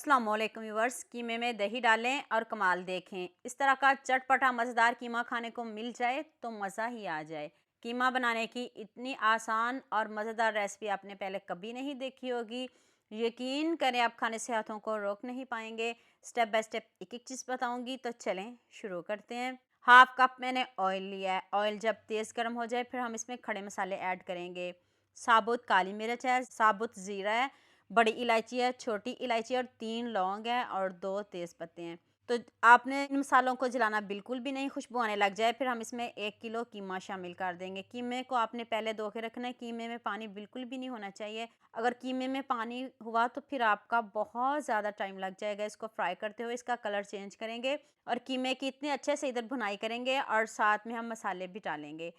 अस्सलाम वालेकुम व्यूअर्स। कीमे में दही डालें और कमाल देखें। इस तरह का चटपटा मज़ेदार कीमा खाने को मिल जाए तो मज़ा ही आ जाए। कीमा बनाने की इतनी आसान और मज़ेदार रेसिपी आपने पहले कभी नहीं देखी होगी। यकीन करें आप खाने से हाथों को रोक नहीं पाएंगे। स्टेप बाय स्टेप एक एक चीज़ बताऊंगी, तो चलें शुरू करते हैं। हाफ कप मैंने ऑयल लिया है। ऑयल जब तेज़ गर्म हो जाए फिर हम इसमें खड़े मसाले ऐड करेंगे। साबुत काली मिर्च है, साबुत ज़ीरा है, बड़ी इलायची है, छोटी इलायची और 3 लौंग है और 2 तेज़ पत्ते हैं। तो आपने इन मसालों को जलाना बिल्कुल भी नहीं, खुशबू आने लग जाए फिर हम इसमें 1 किलो कीमा शामिल कर देंगे। कीमे को आपने पहले धो के रखना है। कीमे में पानी बिल्कुल भी नहीं होना चाहिए। अगर कीमे में पानी हुआ तो फिर आपका बहुत ज़्यादा टाइम लग जाएगा इसको फ्राई करते हुए। इसका कलर चेंज करेंगे और कीमे की इतने अच्छे से इधर भुनाई करेंगे और साथ में हम मसाले भी डालेंगे।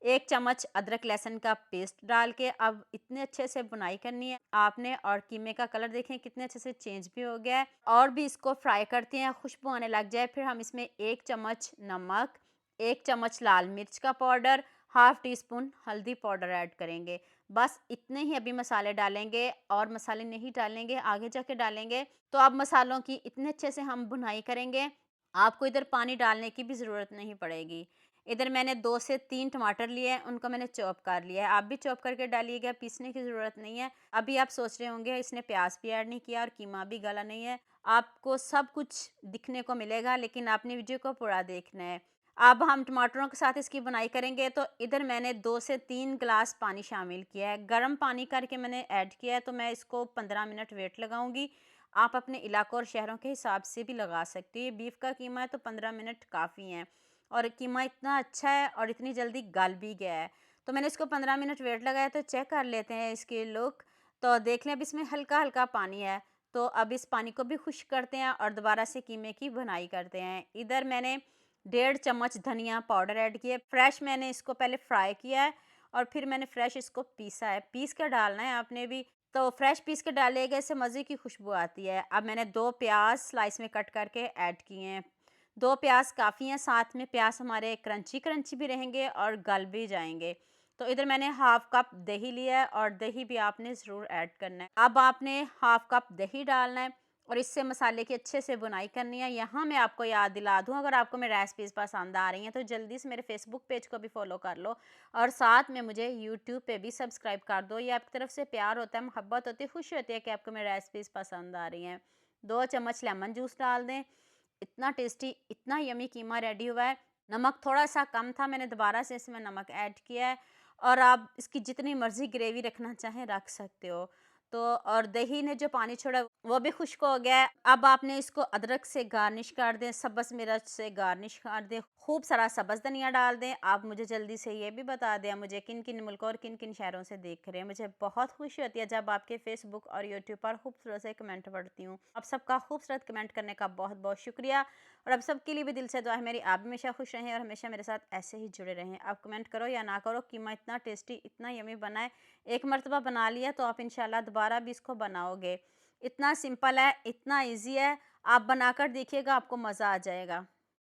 1 चम्मच अदरक लहसुन का पेस्ट डाल के अब इतने अच्छे से बुनाई करनी है आपने। और कीमे का कलर देखें कितने अच्छे से चेंज भी हो गया है। और भी इसको फ्राई करते हैं, खुशबू आने लग जाए फिर हम इसमें 1 चम्मच नमक, 1 चम्मच लाल मिर्च का पाउडर, हाफ टी स्पून हल्दी पाउडर ऐड करेंगे। बस इतने ही अभी मसाले डालेंगे और मसाले नहीं डालेंगे, आगे जाके डालेंगे। तो अब मसालों की इतने अच्छे से हम भुनाई करेंगे, आपको इधर पानी डालने की भी ज़रूरत नहीं पड़ेगी। इधर मैंने 2 से 3 टमाटर लिए हैं, उनको मैंने चॉप कर लिया है। आप भी चॉप करके डालिएगा, पीसने की ज़रूरत नहीं है। अभी आप सोच रहे होंगे इसने प्याज भी ऐड नहीं किया और कीमा भी गला नहीं है। आपको सब कुछ दिखने को मिलेगा, लेकिन आपने वीडियो को पूरा देखना है। अब हम टमाटरों के साथ इसकी बुनाई करेंगे। तो इधर मैंने 2 से 3 गिलास पानी शामिल किया है। गर्म पानी करके मैंने ऐड किया है, तो मैं इसको 15 मिनट वेट लगाऊंगी। आप अपने इलाकों और शहरों के हिसाब से भी लगा सकते हैं। बीफ का कीमा है तो 15 मिनट काफ़ी हैं। और कीमा इतना अच्छा है और इतनी जल्दी गल भी गया है। तो मैंने इसको 15 मिनट वेट लगाया। तो चेक कर लेते हैं इसकी लुक। तो देख लें अब इसमें हल्का हल्का पानी है। तो अब इस पानी को भी खुश्क करते हैं और दोबारा से कीमे की बुनाई करते हैं। इधर मैंने 1.5 चम्मच धनिया पाउडर ऐड किया है। फ्रेश मैंने इसको पहले फ्राई किया है और फिर मैंने फ्रेश इसको पीसा है। पीस कर डालना है आपने भी। तो फ्रेश पीस के डालिएगा, इससे मज़े की खुशबू आती है। अब मैंने 2 प्याज स्लाइस में कट करके ऐड किए हैं। 2 प्याज काफ़ी हैं, साथ में प्याज हमारे क्रंची क्रंची भी रहेंगे और गल भी जाएंगे। तो इधर मैंने हाफ कप दही लिया है और दही भी आपने ज़रूर ऐड करना है। अब आपने हाफ कप दही डालना है और इससे मसाले की अच्छे से बुनाई करनी है। यहाँ मैं आपको याद दिला दूँ, अगर आपको मेरी रेसिपीज़ पसंद आ रही हैं तो जल्दी से मेरे फेसबुक पेज को भी फॉलो कर लो और साथ में मुझे यूट्यूब पे भी सब्सक्राइब कर दो। ये आपकी तरफ से प्यार होता है, मोहब्बत होती है, खुशी होती है कि आपको मेरी रेसिपीज़ पसंद आ रही हैं। 2 चम्मच लेमन जूस डाल दें। इतना टेस्टी, इतना यमी कीमा रेडी हुआ है। नमक थोड़ा-सा कम था, मैंने दोबारा से इसमें नमक ऐड किया है और आप इसकी जितनी मर्ज़ी ग्रेवी रखना चाहें रख सकते हो। तो और दही ने जो पानी छोड़ा वो भी खुश्क हो गया है। अब आपने इसको अदरक से गार्निश कर दें, सब्ज़ मिर्च से गार्निश कर दें, खूब सारा सब्ज़ धनिया डाल दें। आप मुझे जल्दी से ये भी बता दें मुझे किन-किन मुल्कों और किन-किन शहरों से देख रहे हैं। मुझे बहुत खुशी होती है जब आपके फ़ेसबुक और यूट्यूब पर खूबसूरत से कमेंट पढ़ती हूँ। आप सबका खूबसूरत कमेंट करने का बहुत-बहुत शुक्रिया और अब सबके लिए भी दिल से दुआ है मेरी, आप भी हमेशा खुश रहें और हमेशा मेरे साथ ऐसे ही जुड़े रहें। आप कमेंट करो या ना करो, कीमा इतना टेस्टी, इतना यमी बना है। एक मर्तबा बना लिया तो आप इंशाल्लाह दोबारा भी इसको बनाओगे। इतना सिंपल है, इतना ईज़ी है, आप बनाकर देखिएगा, आपको मज़ा आ जाएगा।